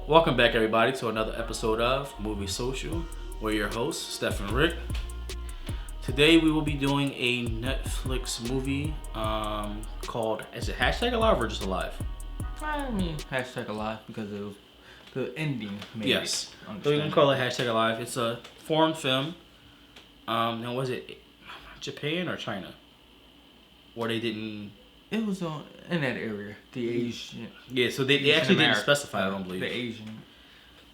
Welcome back, everybody, to another episode of Movie Social. We're your hosts, Steph and Rick. Today, we will be doing a Netflix movie called, is it Hashtag Alive or just Alive? I mean, hashtag alive because it was the ending made Yes. it So we're going to call it Hashtag Alive. It's a foreign film. Now, was it Japan or China? Or they didn't... It was in that area, the Asian. Yeah, so they actually didn't specify, I don't believe. The Asian.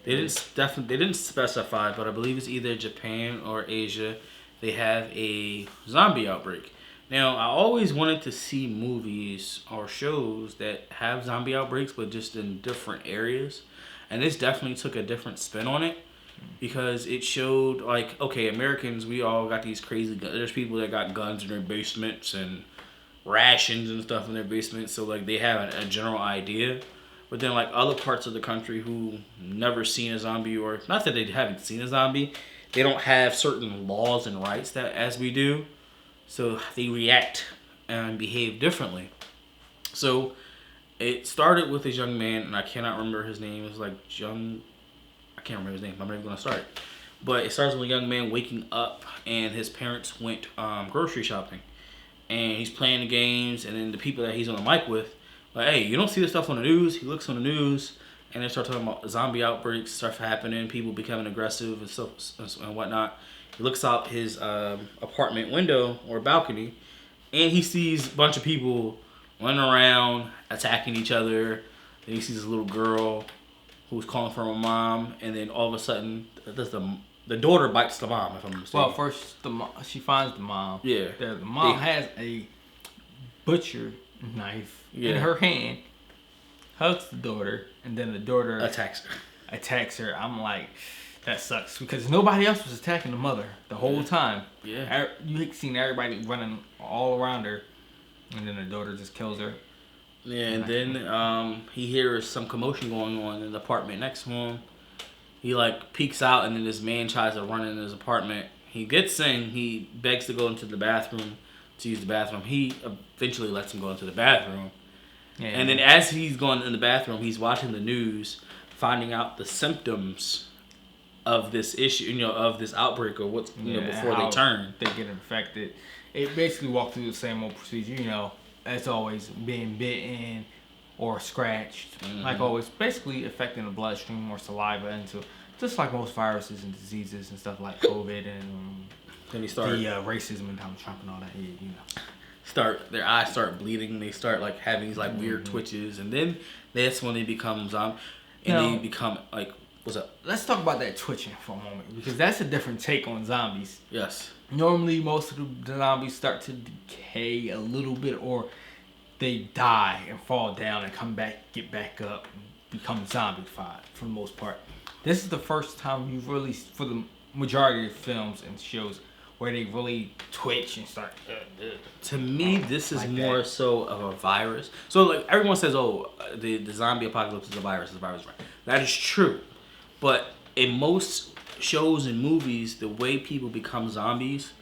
They didn't specify, but I believe it's either Japan or Asia. They have a zombie outbreak. Now, I always wanted to see movies or shows that have zombie outbreaks, but just in different areas. And this definitely took a different spin on it because it showed, like, okay, Americans, we all got these crazy guns. There's people that got guns in their basements and rations and stuff in their basements. So, like, they have a general idea. But then, like, other parts of the country who never seen a zombie, or not that they haven't seen a zombie, they don't have certain laws and rights that as we do. So they react and behave differently. So it started with this young man, and I cannot remember his name. It was like I can't remember his name. I'm not even going to start. But it starts with a young man waking up, and his parents went grocery shopping. And he's playing the games, and then the people that he's on the mic with, like, hey, you don't see this stuff on the news. He looks on the news, and they start talking about zombie outbreaks, stuff happening, people becoming aggressive and stuff and whatnot. He looks out his apartment window or balcony, and he sees a bunch of people running around, attacking each other. Then he sees this little girl who's calling for her mom, and then all of a sudden, the daughter bites the mom, if I'm mistaken. Well, first she finds the mom. Yeah. The mom has a butcher knife in her hand, hugs the daughter, and then the daughter attacks her. I'm like, that sucks because nobody else was attacking the mother the whole time. Yeah. You seen everybody running all around her, and then the daughter just kills her. Yeah, and then he hears some commotion going on in the apartment next to him. He like peeks out, and then this man tries to run in his apartment. He gets in. He begs to go into the bathroom to use the bathroom. He eventually lets him go into the bathroom. Yeah. And then as he's going in the bathroom, he's watching the news, finding out the symptoms of this issue, of this outbreak, or what's before they turn. They get infected. It basically walked through the same old procedure, as always, being bitten or scratched, like always, basically affecting the bloodstream or saliva into, just like most viruses and diseases and stuff like COVID and then racism and Donald Trump and all that. Their eyes start bleeding. They start like having these like weird twitches, and then that's when they become zombie, and they become like, what's up? Let's talk about that twitching for a moment because that's a different take on zombies. Yes. Normally, most of the zombies start to decay a little bit, or they die and fall down and come back, get back up, and become zombified for the most part. This is the first time you've really, for the majority of films and shows, where they really twitch and start. To me, this is like more so of a virus. So like everyone says, oh, the zombie apocalypse is a virus. Right? That is true, but in most shows and movies, the way people become zombies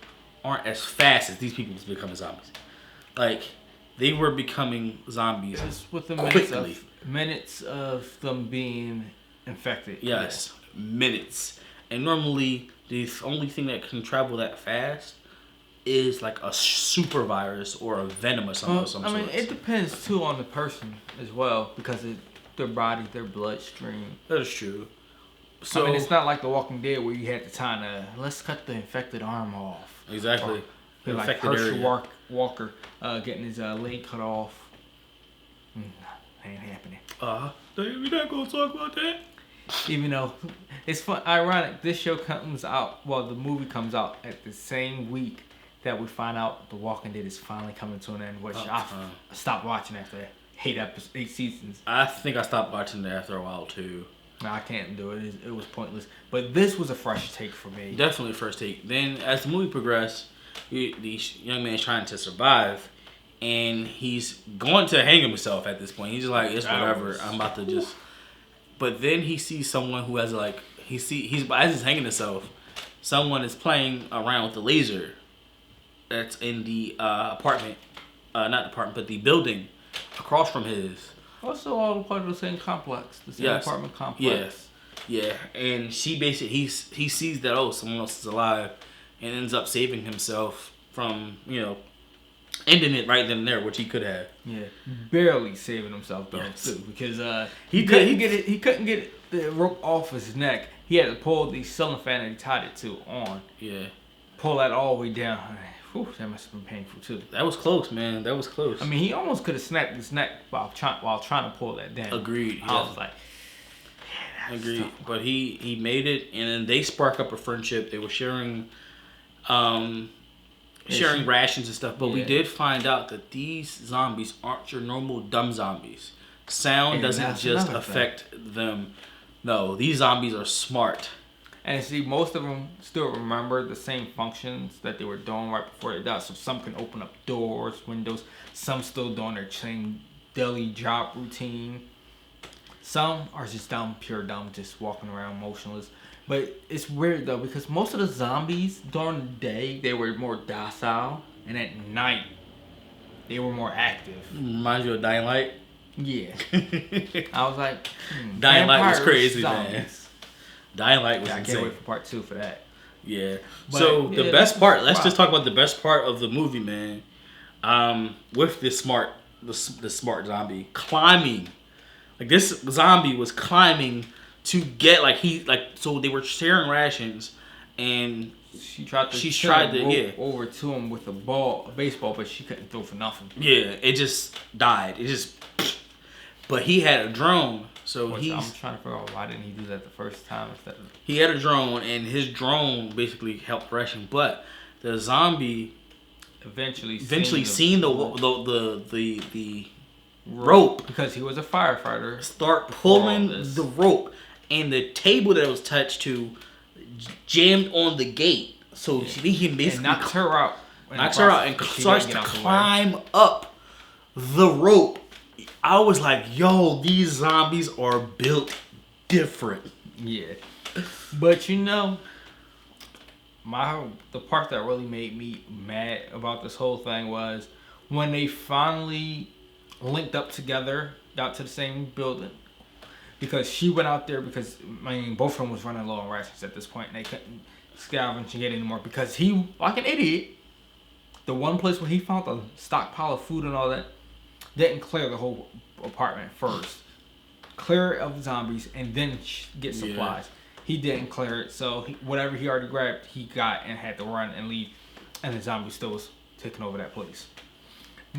aren't as fast as these people becoming zombies. Like, they were becoming zombies within quickly. Minutes of them being infected. Yes, minutes. And normally, the only thing that can travel that fast is like a super virus or a venom or something. I mean, it depends too on the person as well because their body, their bloodstream. That is true. So, I mean, it's not like The Walking Dead where you had the time to, let's cut the infected arm off. Exactly. Or, like Herschel Walker getting his leg cut off. Ain't happening. We're not going to talk about that. Even though it's fun, ironic, this show comes out, the movie comes out at the same week that we find out The Walking Dead is finally coming to an end, which I stopped watching after 8 seasons. I think I stopped watching it after a while too. No, I can't do it. It was pointless. But this was a fresh take for me. Definitely a fresh take. Then as the movie progressed, the young man's trying to survive, and he's going to hang himself at this point. He's just like, it's whatever. I'm about to just... But then he sees someone who has like... As he's hanging himself, someone is playing around with the laser that's in the apartment. Not the apartment, but the building across from his. Also, all part of the same complex, the same apartment complex. Yeah, and she basically he sees that someone else is alive, and ends up saving himself from ending it right then and there, which he could have. Yeah, barely saving himself though too, because he couldn't get the rope off his neck. He had to pull the ceiling fan that he tied it to on. Yeah, pull that all the way down. Whew, that must have been painful too. That was close, man. That was close. I mean, he almost could have snapped his neck while trying to pull that down. Agreed. I was like, agreed. But he made it, and then they spark up a friendship. They were sharing rations and stuff. But we did find out that these zombies aren't your normal dumb zombies. Sound doesn't just affect them. No, these zombies are smart. And see, most of them still remember the same functions that they were doing right before they died. So some can open up doors, windows. Some still doing their same daily job routine. Some are just pure dumb, just walking around motionless. But it's weird though, because most of the zombies during the day, they were more docile. And at night, they were more active. Reminds you of Dying Light? Yeah. I was like, Dying Light was crazy, zombies. Man. Dying Light was insane. I can't wait for part 2 for that. Yeah. But, so the best part, let's just talk about the best part of the movie, man. With this the smart zombie climbing. Like this zombie was climbing to get so they were sharing rations, and she tried to over to him with a baseball, but she couldn't throw for nothing. Yeah, it just died. But he had a drone, so I'm trying to figure out why didn't he do that the first time instead of... He had a drone, and his drone basically helped ration. But the zombie eventually seen the rope, because he was a firefighter. Start pulling the rope, and the table that it was touched to jammed on the gate. So he can basically knocks her out. And starts to climb up the rope. I was like, yo, these zombies are built different. Yeah. But the part that really made me mad about this whole thing was when they finally linked up together, got to the same building. Because she went out there because, both of them was running low on rations at this point, and they couldn't scavenge and get anymore because he, like an idiot, the one place where he found the stockpile of food and all that, didn't clear the whole apartment first. Clear it of zombies and then get supplies. Yeah. He didn't clear it, so whatever he already grabbed, he got and had to run and leave, and the zombie still was taking over that place.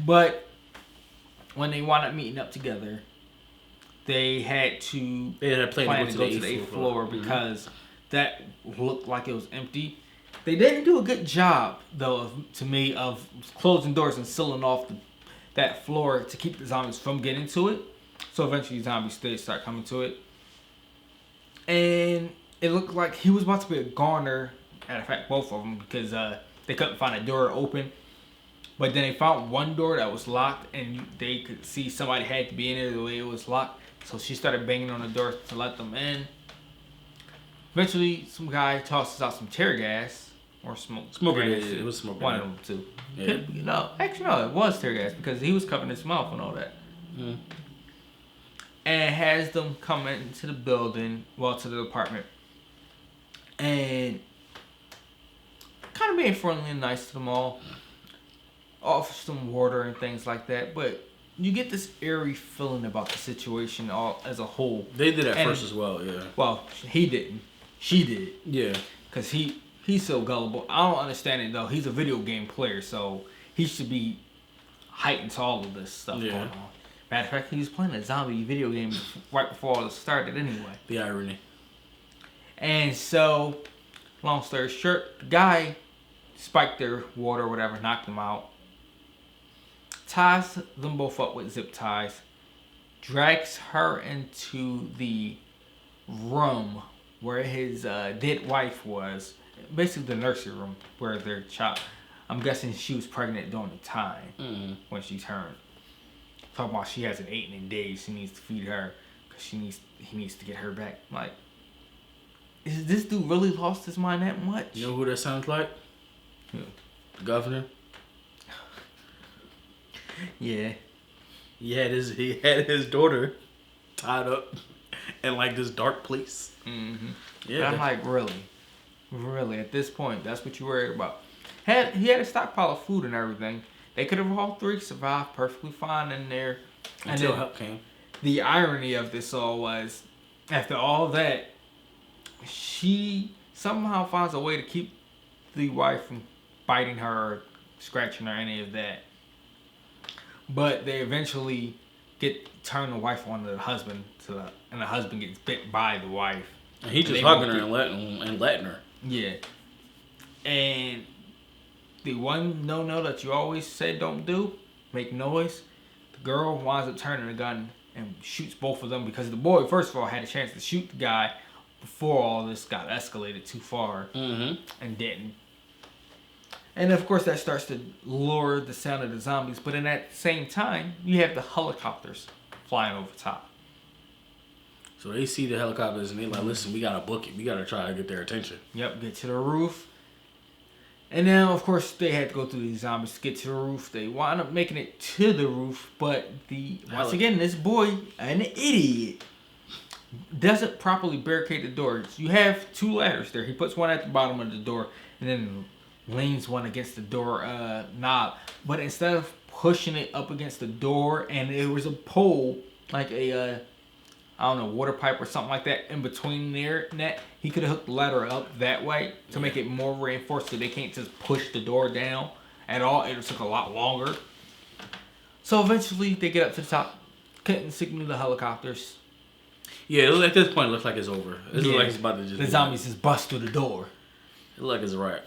But when they wound up meeting up together, they had to plan to go to the 8th floor because that looked like it was empty. They didn't do a good job, though, to me, of closing doors and sealing off that floor to keep the zombies from getting to it. So eventually zombies did start coming to it. And it looked like he was about to be a goner. Matter of fact, both of them, because they couldn't find a door open. But then they found one door that was locked, and they could see somebody had to be in there the way it was locked. So she started banging on the door to let them in. Eventually, some guy tosses out some tear gas or smoke. It was smoke. One of them too. Yeah. Actually, it was tear gas because he was covering his mouth and all that. Mm. And has them come into the building, to the apartment, and kind of being friendly and nice to them all. Offer some water and things like that, but you get this eerie feeling about the situation all as a whole. They did at first as well, yeah. Well, he didn't. She did. Yeah. Because he's so gullible. I don't understand it, though. He's a video game player, so he should be heightened to all of this stuff going on. Matter of fact, he was playing a zombie video game right before all this started anyway. The irony. And so, long story short, the guy spiked their water or whatever, knocked them out. Ties them both up with zip ties, drags her into the room where his dead wife was, basically the nursery room where their child, I'm guessing she was pregnant during the time when she turned. Talking about she hasn't eaten in days, she needs to feed her because he needs to get her back. I'm like, is this dude really lost his mind that much? You know who that sounds like? Who? The governor. Yeah. he had his daughter tied up in like this dark place. Mm-hmm. Yeah, And I'm like, really, at this point, that's what you worried about. He had a stockpile of food and everything. They could have all three survived perfectly fine in there. until help came. The irony of this all was, after all that, she somehow finds a way to keep the wife from biting her or scratching her, any of that. But they eventually turn the wife on to the husband, and the husband gets bit by the wife. And he just hugging her and letting her. Yeah. And the one no that you always say don't do, make noise. The girl winds up turning the gun and shoots both of them because the boy, first of all, had a chance to shoot the guy before all this got escalated too far, and didn't. And of course, that starts to lure the sound of the zombies. But in that same time, you have the helicopters flying over top. So they see the helicopters and they're like, listen, we gotta book it. We gotta try to get their attention. Yep, get to the roof. And now, of course, they had to go through these zombies to get to the roof. They wind up making it to the roof, but once again, this boy, an idiot, doesn't properly barricade the doors. You have two ladders there. He puts one at the bottom of the door and then leans one against the door knob. But instead of pushing it up against the door, and there was a pole, like a water pipe or something like that in between there and that, he could have hooked the ladder up that way to make it more reinforced so they can't just push the door down at all. It took a lot longer. So eventually they get up to the top, couldn't signal the helicopters. Yeah, at this point it looks like it's over. It looks like it's about to just... The zombies just bust through the door. It looks like it's a wrap.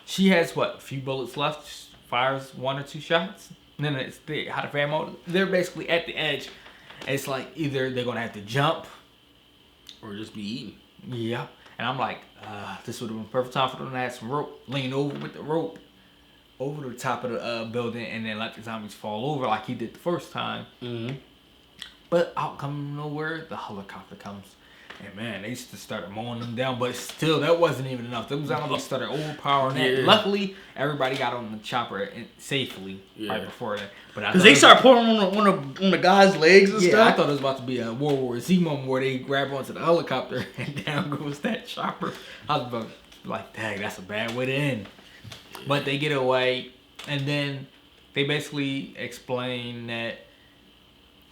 She has, a few bullets left, fires 1 or 2 shots, and then it's out of ammo. They're basically at the edge. It's like either they're going to have to jump or just be eaten. Yeah. And I'm like, this would have been perfect time for them to have some rope. Lean over with the rope over the top of the building and then let the zombies fall over like he did the first time. Mm-hmm. But out come nowhere, the helicopter comes. And man, they just started mowing them down. But still, that wasn't even enough. Them zombies started overpowering that. Yeah. Luckily, everybody got on the chopper safely right before that. Because they start pulling on the guy's legs and stuff. I thought it was about to be a World War Z moment where they grab onto the helicopter and down goes that chopper. I was about to be like, dang, that's a bad way to end. But they get away, and then they basically explain that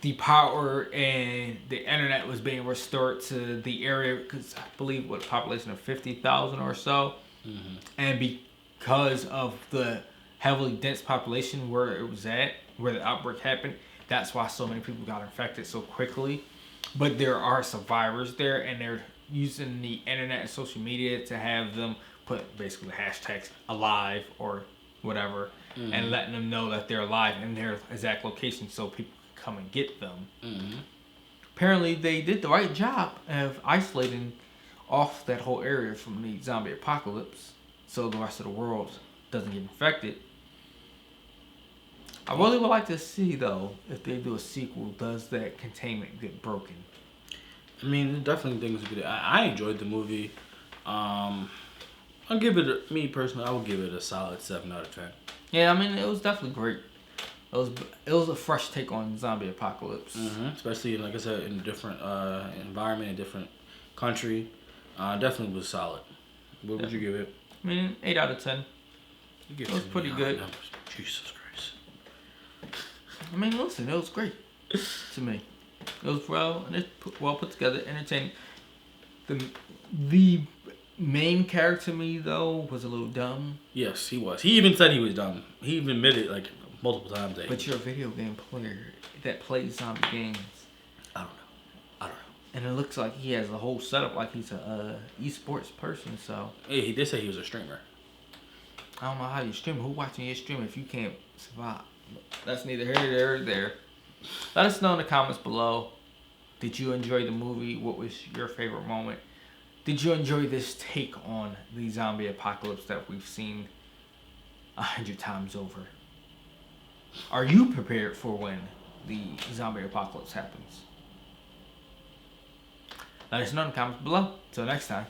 the power and the internet was being restored to the area because I believe a population of 50,000 or so. Mm-hmm. And because of the heavily dense population where it was at, where the outbreak happened, that's why so many people got infected so quickly. But there are survivors there, and they're using the internet and social media to have them put basically hashtags alive or whatever, and letting them know that they're alive in their exact location so people can come and get them. Mm-hmm. Apparently, they did the right job of isolating off that whole area from the zombie apocalypse so the rest of the world doesn't get infected. I really would like to see, though, if they do a sequel, does that containment get broken? I mean, definitely things would be. I enjoyed the movie. I'll give it. Me personally, I would give it a solid 7 out of 10. Yeah, I mean, it was definitely great. It was a fresh take on zombie apocalypse, especially like I said, in a different environment, a different country. Definitely was solid. What would you give it? I mean, 8 out of 10. It was pretty good. Numbers. Jesus Christ. I mean, listen, it was great to me. It was well put together, entertaining. The main character to me though was a little dumb. Yes, he was. He even said he was dumb. He even admitted like multiple times that. But you're a video game player that plays zombie games. I don't know. And it looks like he has a whole setup like he's a esports person. So. Yeah, he did say he was a streamer. I don't know how you stream. Who watching your stream if you can't survive? That's neither here nor there. Let us know in the comments below. Did you enjoy the movie? What was your favorite moment? Did you enjoy this take on the zombie apocalypse that we've seen 100 times over? Are you prepared for when the zombie apocalypse happens? Let us know in the comments below. Till next time.